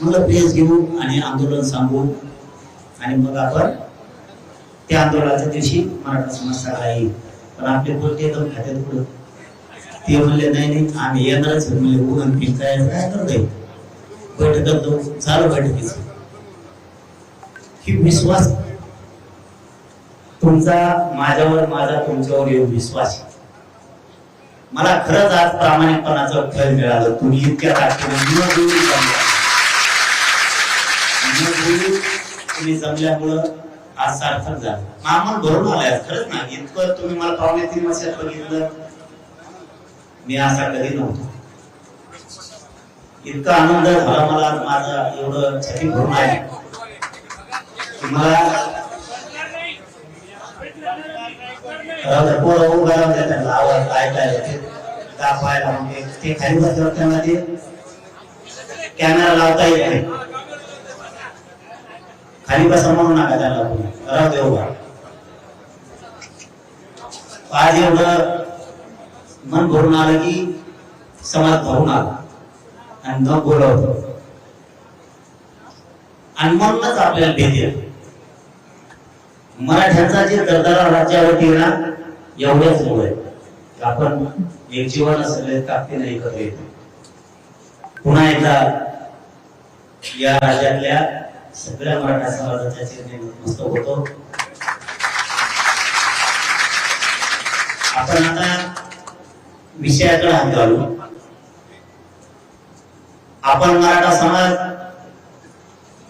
मला प्रेस घेऊ आणि आंदोलन सांगू आणि मग आपण त्या आंदोलनाच्या दिवशी मराठा समाज सगळा येईल. पण आपले बोलते एकदम खात्यात पुढं ते म्हणले नाही आम्ही येणारच म्हणले उगन पीक काय करतोय बैठक झालं बैठकीच ही विश्वास तुमचा माझ्यावर माझा तुमच्यावर येऊन विश्वास मला खरंच आज प्रामाणिकपणाचं फळ मिळालं. तुम्ही इतक्या तुम्ही जमल्यामुळं आज सार्थक झालं. मामूल भरून आलाय खरंच ना. इतकं तुम्ही मला पावणे 3 वर्षात बघितलं मी असा कधी नव्हतो. इतका आनंद झाला मला आज माझा एवढं छाती भरून आहे मला पोरं उभा राहून त्यांना आवाज ऐकायला दाखवायला म्हणजे ते खाली बसल्यावर त्यांना ते कॅमेरा लावता येत नाही. खाली बसा म्हणू नका त्यांना राहू दे उभा. आज एवढं मन भरून आलं की समाज भरून आला आणि न बोलवतो आणि म्हणूनच आपल्याला भीती आहे. मराठ्यांचा जे दरदरा राज्यावरती ना एवढ्याच मुळे आपण एक जीवन सगळे ताकदीने एकत्र येतो. पुन्हा एकदा या राज्यातल्या सगळ्या मराठा समाजाच्या चिरणे नतमस्तक होतो. आपण आता विषयाकडे हात घालू. आपण मराठा समाज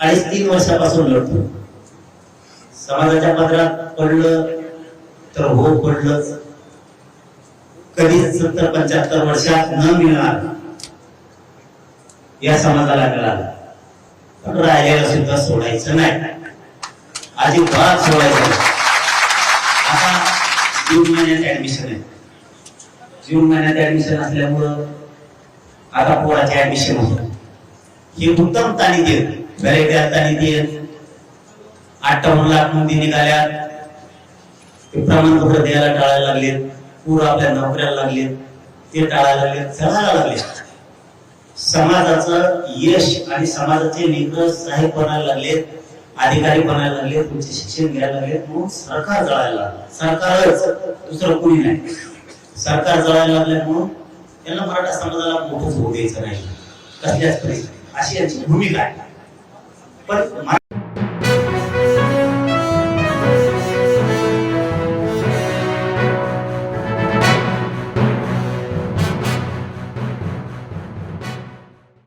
2.5-3 वर्षापासून लढतो. समाजाच्या पदरात पडलं तर हो पडलंच. कधीच 70-75 वर्षात न मिळणार या समाजाला मिळालं. पण राहिलेला सुद्धा सोडायचं नाही. अजिबात सोडायचं नाही. आता जून महिन्यात ऍडमिशन आहे. जून महिन्यात ऍडमिशन असल्यामुळं आता पोराचे ऍडमिशन होतं. हे उत्तम ताणीत येत व्हॅलिटी ताणीत येत 58 लाख नोंदी निघाल्या. ते प्रमाणपत्र द्यायला टाळायला लागलेत. पूर आपल्या नोकऱ्याला लागलेत ते टाळायला लागलेत. चढायला लागले. समाजाचं यश आणि समाजाचे निकष साहेब बनायला लागलेत. अधिकारी बनायला लागलेत. तुमचे शिक्षण घ्यायला लागलेत. मग सरकार जळायला लागलं. सरकारच दुसरं कोणी नाही. सरकार जळायला लागल्यामुळं त्यांना मराठा समाजाला मोठंच होऊ द्यायचं नाही कसल्याच परिस्थितीत अशी यांची भूमिका आहे. पण